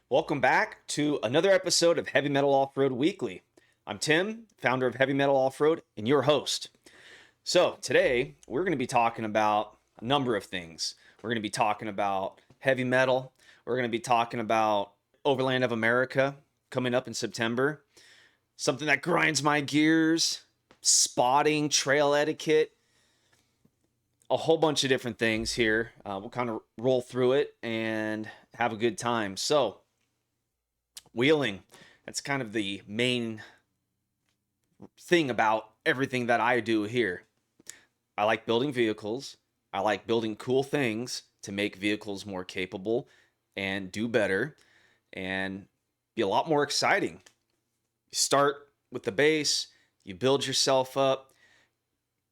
Welcome back to another episode of Heavy Metal Off-Road Weekly. I'm Tim, founder of Heavy Metal Off-Road, and your host. So today we're going to be talking about a number of things. We're going to be talking about heavy metal. We're going to be talking about Overland of America coming up in September. Something that grinds my gears, spotting, trail etiquette, a whole bunch of different things here. We'll kind of roll through it and have a good time. So wheeling, that's kind of the main thing about everything that I do here. I like building vehicles. I like building cool things to make vehicles more capable and do better and be a lot more exciting. You start with the base, you build yourself up,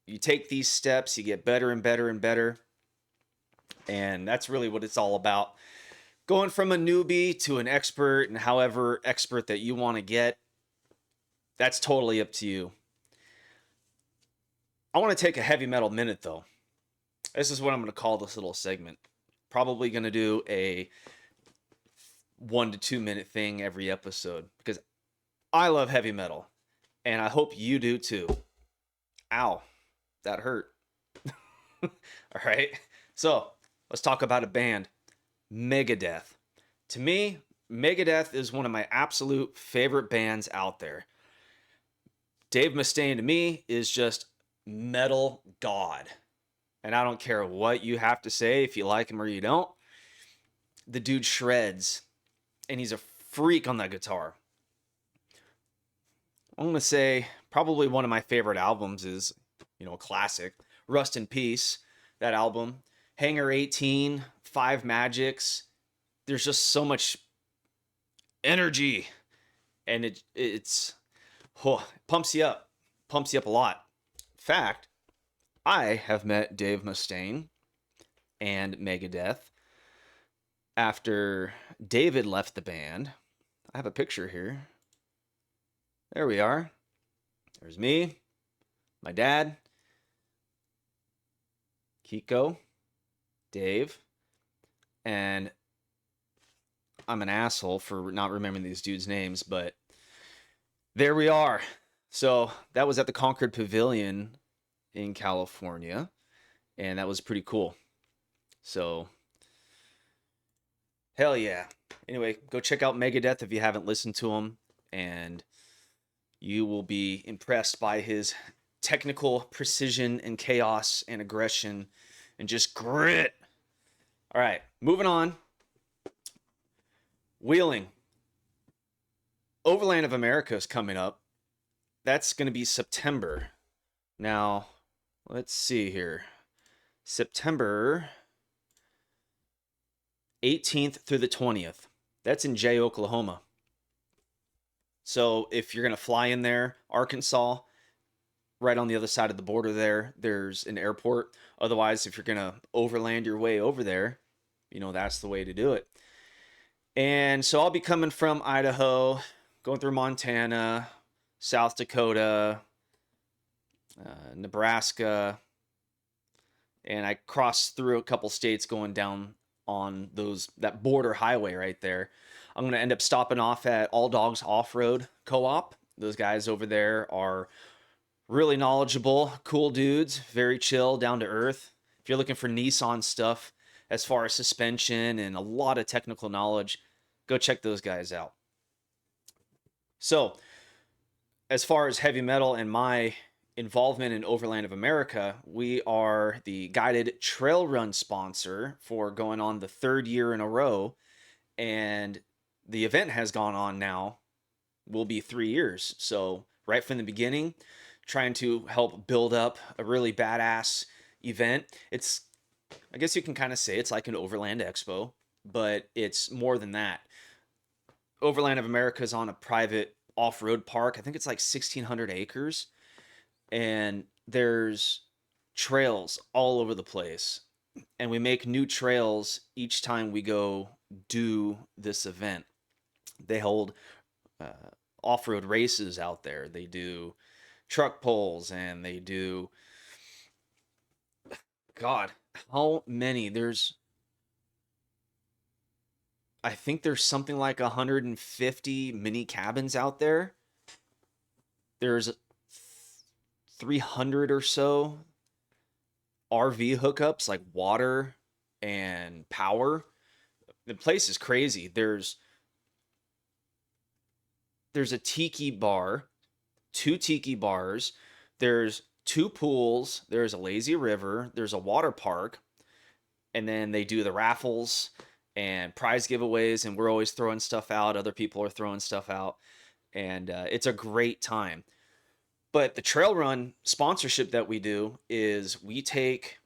you take these steps, you get better and better and better. And that's really what it's all about. Going from a newbie to an expert, and however expert that you want to get, that's totally up to you. I want to take a heavy metal minute though. This is what I'm going to call this little segment. Probably going to do a 1 to 2 minute thing every episode because I love heavy metal and I hope you do too. Ow, that hurt. All right. So let's talk about a band, Megadeth. To me, Megadeth is one of my absolute favorite bands out there. Dave Mustaine to me is just metal god. And I don't care what you have to say, if you like him or you don't. The dude shreds. And he's a freak on that guitar. I'm going to say probably one of my favorite albums is, a classic. Rust in Peace, that album. Hangar 18, Five Magics. There's just so much energy. And it's pumps you up. Pumps you up a lot. In fact, I have met Dave Mustaine and Megadeth after David left the band. I have a picture here. There we are. There's me, my dad, Kiko, Dave, and I'm an asshole for not remembering these dudes' names, but there we are. So that was at the Concord Pavilion in California, and that was pretty cool. So hell yeah. Anyway, go check out Megadeth if you haven't listened to him, and you will be impressed by his technical precision and chaos and aggression and just grit. All right, moving on. Wheeling. Overland of America is coming up. That's going to be September. Now, let's see here. September 18th through the 20th. That's in Jay, Oklahoma. So if you're going to fly in there, Arkansas, right on the other side of the border there's an airport. Otherwise, if you're going to overland your way over there, that's the way to do it. And so I'll be coming from Idaho, going through Montana, South Dakota, Nebraska, and I crossed through a couple states going down on that border highway right there. I'm going to end up stopping off at All Dogs Off-Road Co-op. Those guys over there are really knowledgeable, cool dudes, very chill, down to earth. If you're looking for Nissan stuff as far as suspension and a lot of technical knowledge, go check those guys out. So, as far as heavy metal and my involvement in Overland of America, we are the guided trail run sponsor for going on the 3rd year in a row. And the event has gone on now, will be 3 years. So right from the beginning, trying to help build up a really badass event. I guess you can kind of say it's like an Overland Expo, but it's more than that. Overland of America is on a private off-road park. I think it's like 1,600 acres. And there's trails all over the place. And we make new trails each time we go do this event. They hold off-road races out there. They do truck pulls and they do, God, how many? There's I think there's something like 150 mini cabins out there. There's 300 or so RV hookups, like water and power. The place is crazy. There's a tiki bar, two tiki bars, there's two pools, there's a lazy river, there's a water park, and then they do the raffles and prize giveaways, and we're always throwing stuff out. Other people are throwing stuff out, and it's a great time. But the trail run sponsorship that we do is we take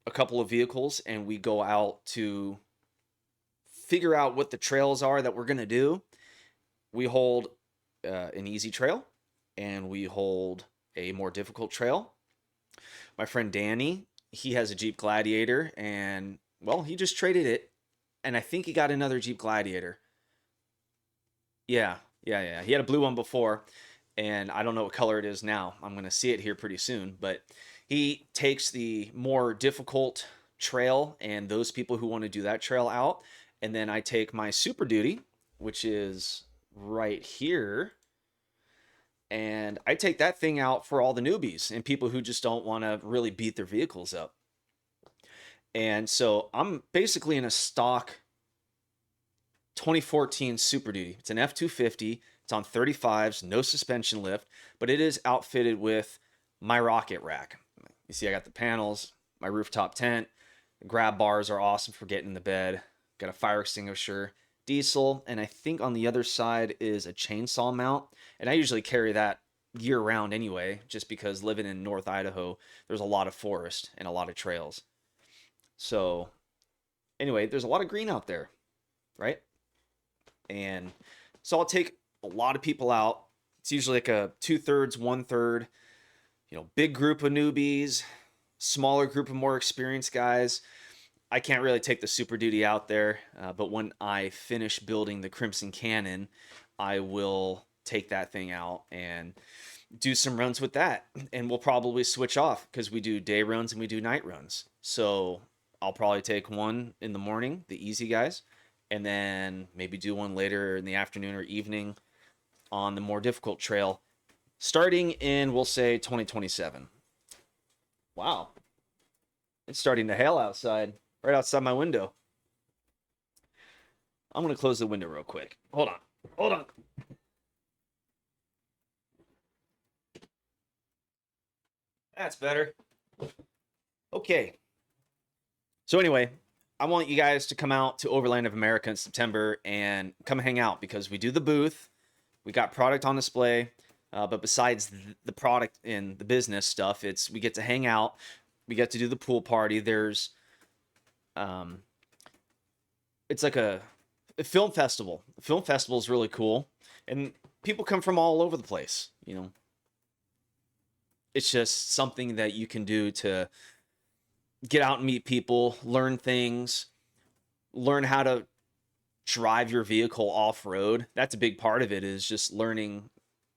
a couple of vehicles and we go out to figure out what the trails are that we're going to do. We hold an easy trail and we hold a more difficult trail. My friend Danny, he has a Jeep Gladiator, and well, he just traded it, and I think he got another Jeep Gladiator. Yeah, yeah. He had a blue one before, and I don't know what color it is now. I'm going to see it here pretty soon, but he takes the more difficult trail and those people who want to do that trail out, and then I take my Super Duty, which is right here, and I take that thing out for all the newbies and people who just don't want to really beat their vehicles up. And so I'm basically in a stock 2014 Super Duty. It's an F250. It's on 35s, no suspension lift, but it is outfitted with my rocket rack. You see, I got the panels, my rooftop tent, the grab bars are awesome for getting in the bed. Got a fire extinguisher, diesel, and I think on the other side is a chainsaw mount. And I usually carry that year round anyway, just because living in North Idaho, there's a lot of forest and a lot of trails. So anyway, there's a lot of green out there, right? And so I'll take a lot of people out. It's usually like a 2/3, 1/3, big group of newbies, smaller group of more experienced guys. I can't really take the Super Duty out there, but when I finish building the Crimson Cannon, I will take that thing out and do some runs with that. And we'll probably switch off because we do day runs and we do night runs. So I'll probably take one in the morning, the easy guys, and then maybe do one later in the afternoon or evening on the more difficult trail, starting in, we'll say, 2027. Wow. It's starting to hail outside, right outside my window. I'm going to close the window real quick. Hold on. Hold on. That's better. Okay. So anyway, I want you guys to come out to Overland of America in September and come hang out because we do the booth. We got product on display. But besides the product and the business stuff, we get to hang out. We get to do the pool party. It's like a film festival. The film festival is really cool, and people come from all over the place. It's just something that you can do to get out and meet people, learn things, learn how to drive your vehicle off road. That's a big part of it, is just learning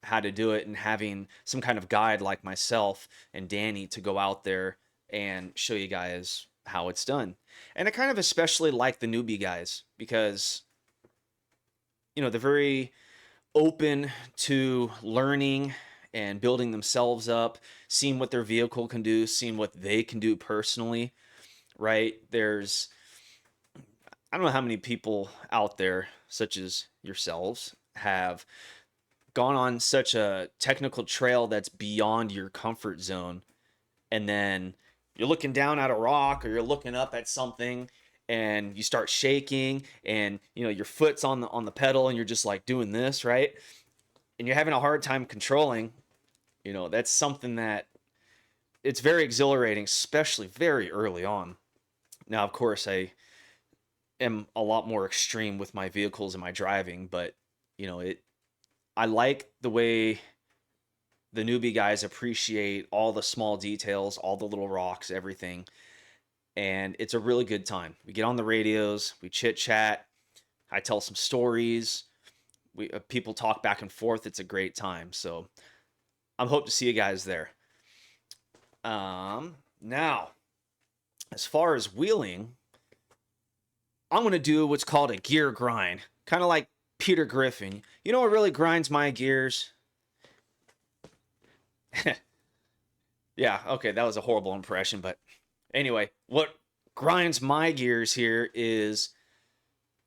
how to do it and having some kind of guide like myself and Danny to go out there and show you guys how it's done. And I kind of especially like the newbie guys because, they're very open to learning and building themselves up, seeing what their vehicle can do, seeing what they can do personally, right? I don't know how many people out there, such as yourselves, have gone on such a technical trail that's beyond your comfort zone, and then you're looking down at a rock or you're looking up at something and you start shaking, and your foot's on the pedal and you're just like doing this, right? And you're having a hard time controlling. That's something that it's very exhilarating, especially very early on. Now, of course, I am a lot more extreme with my vehicles and my driving, but I like the way the newbie guys appreciate all the small details, all the little rocks, everything. And it's a really good time. We get on the radios, we chit chat, I tell some stories, people talk back and forth. It's a great time. So I'm hope to see you guys there. Now, as far as wheeling, I'm going to do what's called a gear grind, kind of like Peter Griffin. You know what really grinds my gears? Yeah, okay, that was a horrible impression, but anyway, what grinds my gears here is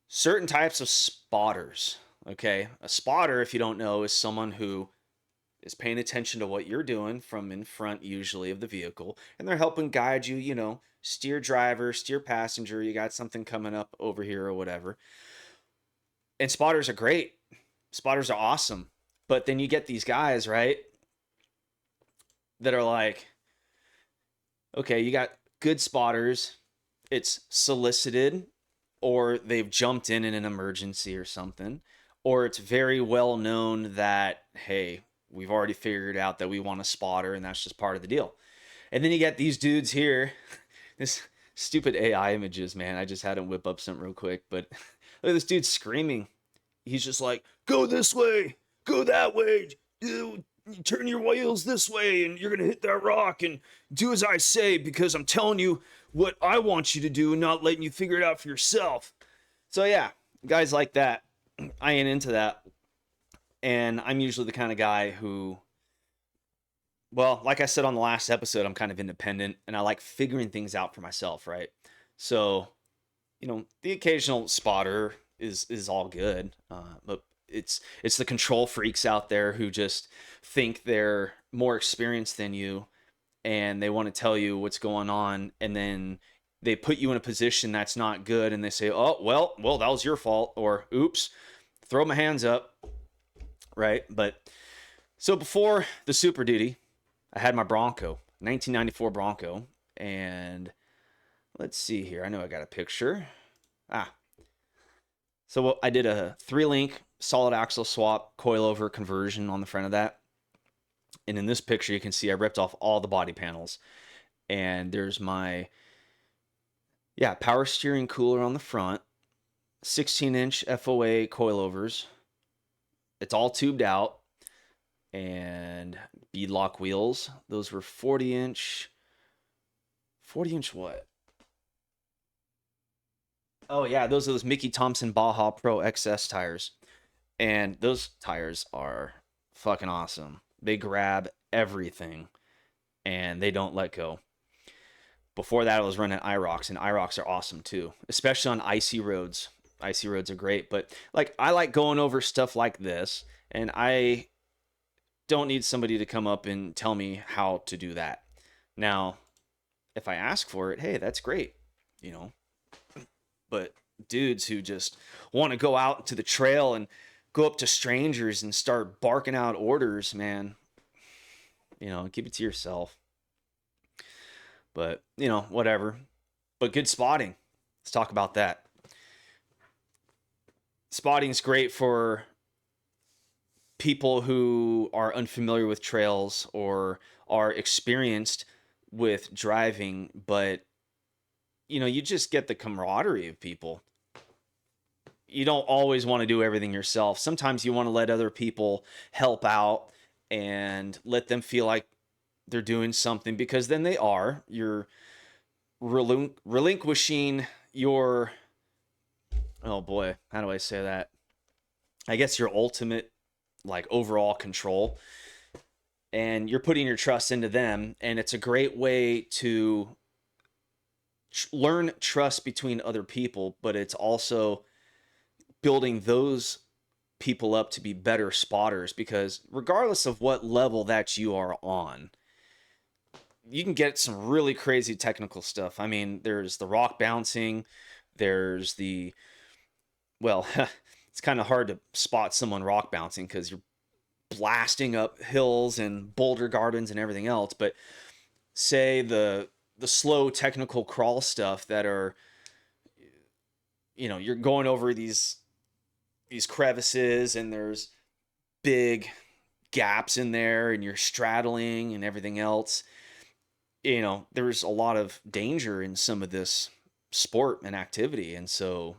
certain types of spotters. Okay, a spotter, if you don't know, is someone who is paying attention to what you're doing from in front, usually, of the vehicle, and they're helping guide you, steer driver, steer passenger, you got something coming up over here or whatever. And spotters are great. Spotters are awesome. But then you get these guys, right, that are like, okay, you got good spotters, it's solicited, or they've jumped in an emergency or something, or it's very well known that, hey, we've already figured out that we want a spotter and that's just part of the deal. And then you get these dudes here, this stupid AI images, man. I just had him whip up something real quick, but look at this dude screaming. He's just like, go this way, go that way, turn your wheels this way, and you're gonna hit that rock, and do as I say because I'm telling you what I want you to do and not letting you figure it out for yourself. So yeah, guys like that, I ain't into that. And I'm usually the kind of guy who, well, like I said on the last episode, I'm kind of independent and I like figuring things out for myself, right? So, the occasional spotter is all good, but it's the control freaks out there who just think they're more experienced than you, and they want to tell you what's going on, and then they put you in a position that's not good, and they say, "Oh, well, that was your fault," or "Oops, throw my hands up," right? But so before the Super Duty, I had my Bronco, 1994 Bronco, and let's see here. I know I got a picture. So I did a 3-link solid axle swap coilover conversion on the front of that. And in this picture, you can see I ripped off all the body panels. And there's my, power steering cooler on the front, 16-inch FOA coilovers. It's all tubed out. And beadlock wheels. Those were 40-inch. 40-inch what? Oh, yeah, those are those Mickey Thompson Baja Pro XS tires. And those tires are fucking awesome. They grab everything and they don't let go. Before that, I was running IROCs, and IROCs are awesome too, especially on icy roads. Icy roads are great, but like I like going over stuff like this, and I don't need somebody to come up and tell me how to do that. Now, if I ask for it, hey, that's great, you know. But dudes who just want to go out to the trail and go up to strangers and start barking out orders, man, keep it to yourself. But, whatever. But good spotting. Let's talk about that. Spotting is great for people who are unfamiliar with trails or are experienced with driving, but you just get the camaraderie of people. You don't always want to do everything yourself. Sometimes you want to let other people help out and let them feel like they're doing something, because then they are. You're relinquishing your, oh boy, how do I say that? I guess your ultimate, like, overall control. And you're putting your trust into them. And it's a great way to learn trust between other people, but it's also building those people up to be better spotters, because regardless of what level that you are on, you can get some really crazy technical stuff. I mean, there's the rock bouncing, there's well, it's kind of hard to spot someone rock bouncing because you're blasting up hills and boulder gardens and everything else. But say the slow technical crawl stuff that are, you're going over these crevices and there's big gaps in there and you're straddling and everything else. There's a lot of danger in some of this sport and activity. And so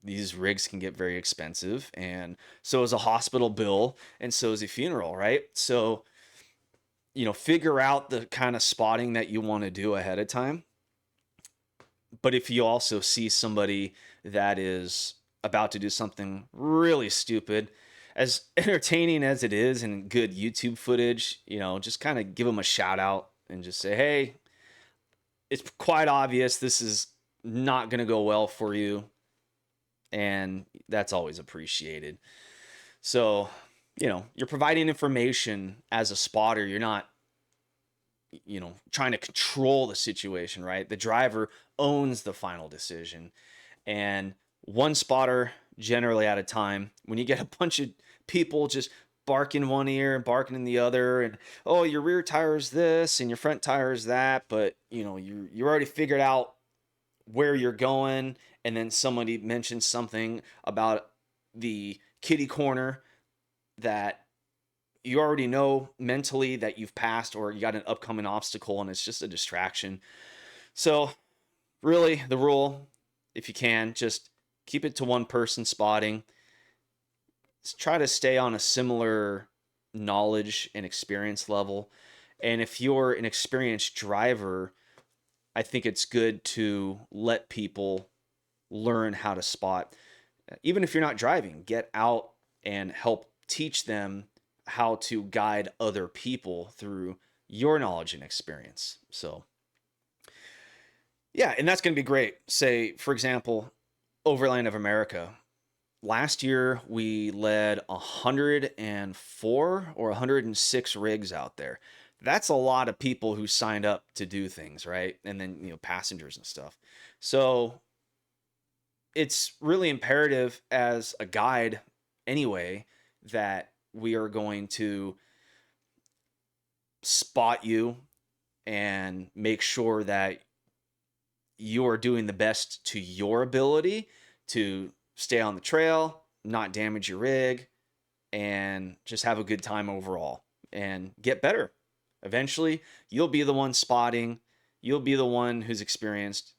these rigs can get very expensive, and so is a hospital bill, and so is a funeral, right? So, figure out the kind of spotting that you want to do ahead of time. But if you also see somebody that is about to do something really stupid, as entertaining as it is and good YouTube footage, just kind of give them a shout out and just say, hey, it's quite obvious this is not going to go well for you. And that's always appreciated. So, you're providing information as a spotter. You're not, trying to control the situation, right? The driver owns the final decision. And one spotter generally at a time, when you get a bunch of people just barking one ear and barking in the other, and oh, your rear tire is this and your front tire is that, but you already figured out where you're going, and then somebody mentions something about the kitty corner that you already know mentally that you've passed, or you got an upcoming obstacle and it's just a distraction. So really, the rule, if you can, just keep it to one person spotting. Try to stay on a similar knowledge and experience level. And if you're an experienced driver, I think it's good to let people learn how to spot. Even if you're not driving, get out and help teach them how to guide other people through your knowledge and experience. So, yeah, and that's going to be great. Say, for example, Overland of America. Last year, we led 104 or 106 rigs out there. That's a lot of people who signed up to do things, right? And then, passengers and stuff. So it's really imperative as a guide anyway that we are going to spot you and make sure that you are doing the best to your ability to stay on the trail, not damage your rig, and just have a good time overall and get better. Eventually, you'll be the one spotting. You'll be the one who's experienced,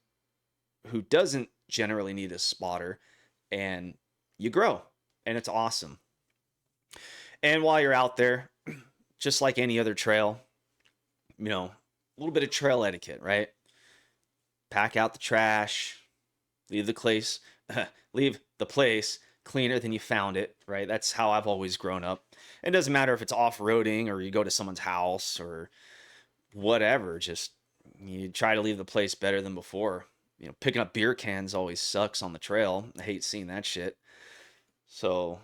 who doesn't generally need a spotter, and you grow, and it's awesome. And while you're out there, just like any other trail, a little bit of trail etiquette, right? Pack out the trash, leave the place, leave the place cleaner than you found it, right? That's how I've always grown up. It doesn't matter if it's off-roading or you go to someone's house or whatever, just you try to leave the place better than before. Picking up beer cans always sucks on the trail. I hate seeing that shit. So,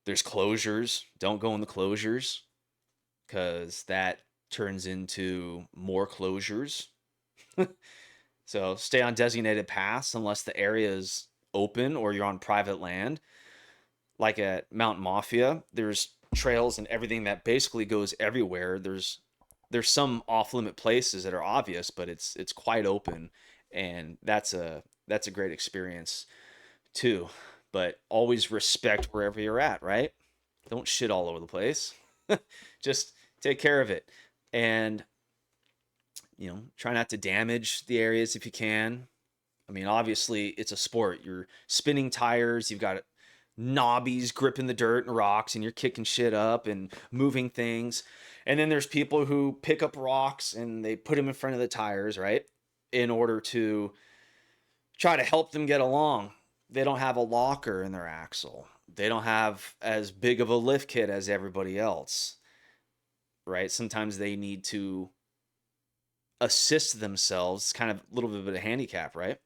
there's closures. Don't go in the closures because that turns into more closures. So stay on designated paths unless the area is open or you're on private land. Like at Mountain Mafia, there's trails and everything that basically goes everywhere. There's some off-limit places that are obvious, but it's quite open, and that's a great experience too. But always respect wherever you're at, right? Don't shit all over the place. Just take care of it. And try not to damage the areas if you can. I mean, obviously, it's a sport. You're spinning tires, you've got knobbies gripping the dirt and rocks, and you're kicking shit up and moving things. And then there's people who pick up rocks and they put them in front of the tires, right? In order to try to help them get along. They don't have a locker in their axle. They don't have as big of a lift kit as everybody else, right? Sometimes they need to assist themselves, kind of a little bit of a handicap, right?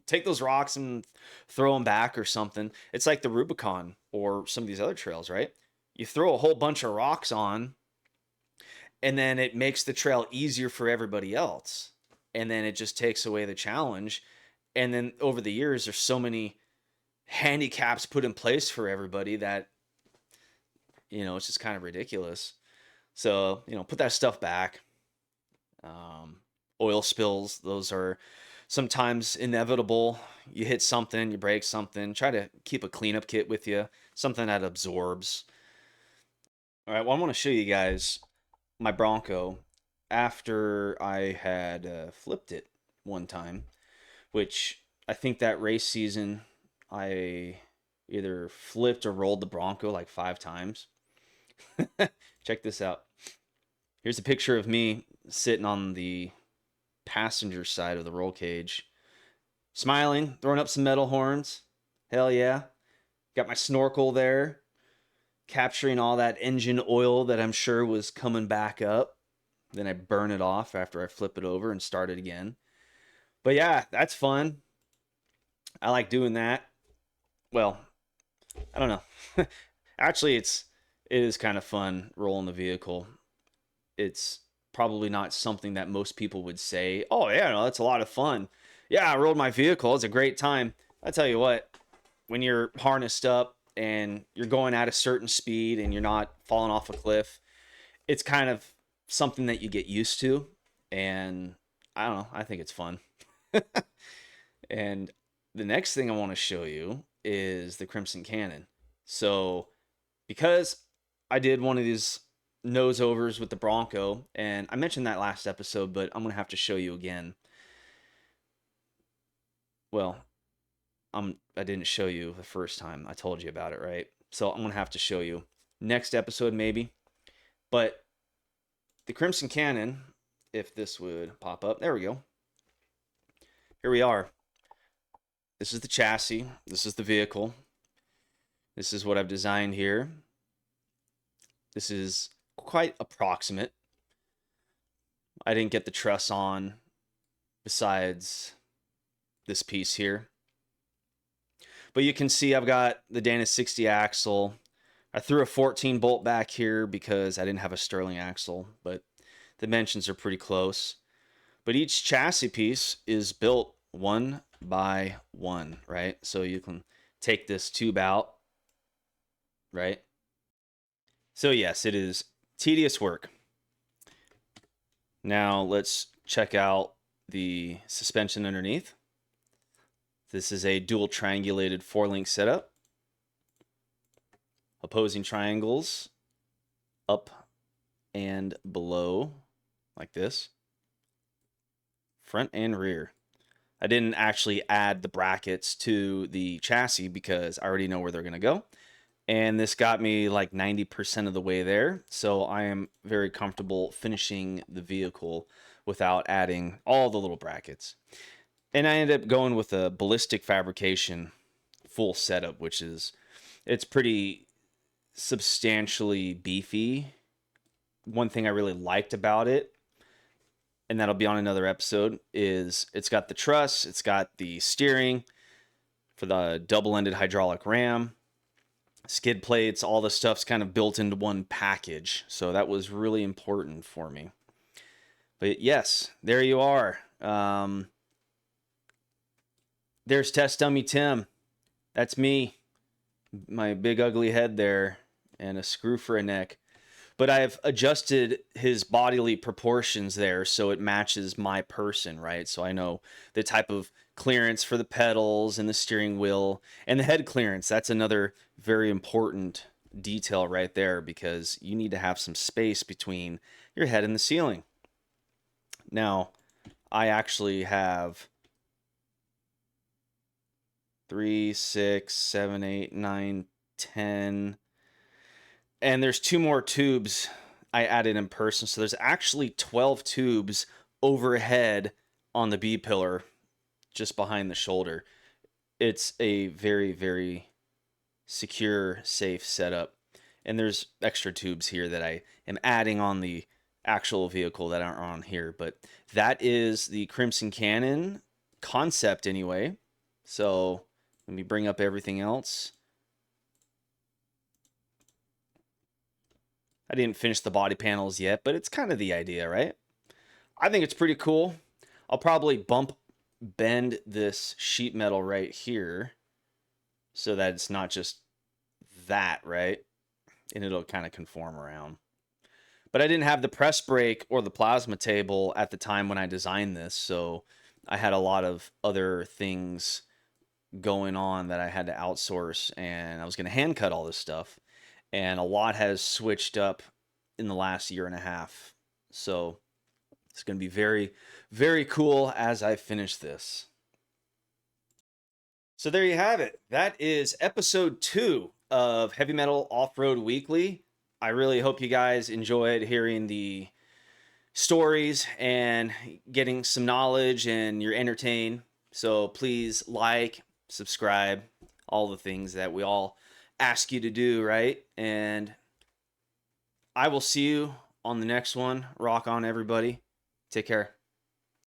Take those rocks and throw them back or something. It's like the Rubicon or some of these other trails, right? You throw a whole bunch of rocks on, and then it makes the trail easier for everybody else. And then it just takes away the challenge. And then over the years, there's so many handicaps put in place for everybody that, it's just kind of ridiculous. So, put that stuff back. Oil spills, those are sometimes inevitable. You hit something, you break something. Try to keep a cleanup kit with you, something that absorbs. All right, well, I want to show you guys my Bronco after I had flipped it one time, which I think that race season I either flipped or rolled the Bronco like 5 times. Check this out. Here's a picture of me sitting on the passenger side of the roll cage. Smiling, throwing up some metal horns. Hell yeah. Got my snorkel there, capturing all that engine oil that I'm sure was coming back up. Then I burn it off after I flip it over and start it again. But yeah, that's fun. I like doing that. Well, I don't know. Actually, it is kind of fun rolling the vehicle. It's probably not something that most people would say, "Oh yeah, no, that's a lot of fun." Yeah, I rode my vehicle. It's a great time. I tell you what, when you're harnessed up and you're going at a certain speed and you're not falling off a cliff, it's kind of something that you get used to. And I don't know, I think it's fun. And the next thing I want to show you is the Crimson Cannon. So, because I did one of these nose overs with the Bronco, and I mentioned that last episode, but I'm going to have to show you again. Well, I didn't show you the first time I told you about it, right? So I'm going to have to show you next episode maybe. But the Crimson Cannon, if this would pop up, there we go. Here we are. This is the chassis. This is the vehicle. This is what I've designed here. This is quite approximate. I didn't get the truss on besides this piece here. But you can see I've got the Dana 60 axle. I threw a 14 bolt back here because I didn't have a Sterling axle, but the dimensions are pretty close. But each chassis piece is built one by one, right? So you can take this tube out, right? So yes, it is tedious work. Now let's check out the suspension underneath. This is a dual triangulated 4-link setup. Opposing triangles up and below like this. Front and rear. I didn't actually add the brackets to the chassis because I already know where they're going to go. And this got me like 90% of the way there. So I am very comfortable finishing the vehicle without adding all the little brackets. And I ended up going with a ballistic fabrication full setup, which is, it's pretty substantially beefy. One thing I really liked about it, and that'll be on another episode, is it's got the truss, it's got the steering for the double-ended hydraulic ram, skid plates, all the stuff's kind of built into one package. So that was really important for me. But yes, there you are. There's Test Dummy Tim. That's me. My big ugly head there and a screw for a neck. But I've adjusted his bodily proportions there so it matches my person, right? So I know the type of clearance for the pedals and the steering wheel and the head clearance. That's another very important detail right there because you need to have some space between your head and the ceiling. Now, I actually have 3, 6, 7, 8, 9, 10. And there's 2 more tubes I added in person. So there's actually 12 tubes overhead on the B pillar just behind the shoulder. It's a very, very secure, safe setup. And there's extra tubes here that I am adding on the actual vehicle that aren't on here. But that is the Crimson Cannon concept anyway. So let me bring up everything else. I didn't finish the body panels yet, but it's kind of the idea, right? I think it's pretty cool. I'll probably bend this sheet metal right here so that it's not just that, right? And it'll kind of conform around. But I didn't have the press brake or the plasma table at the time when I designed this, so I had a lot of other things going on that I had to outsource, and I was going to hand cut all this stuff. And a lot has switched up in the last year and a half. So it's going to be very, very cool as I finish this. So there you have it. That is episode 2 of Heavy Metal Off-Road Weekly. I really hope you guys enjoyed hearing the stories and getting some knowledge, and you're entertained. So please like, subscribe, all the things that we all ask you to do, right? And I will see you on the next one. Rock on, everybody. Take care.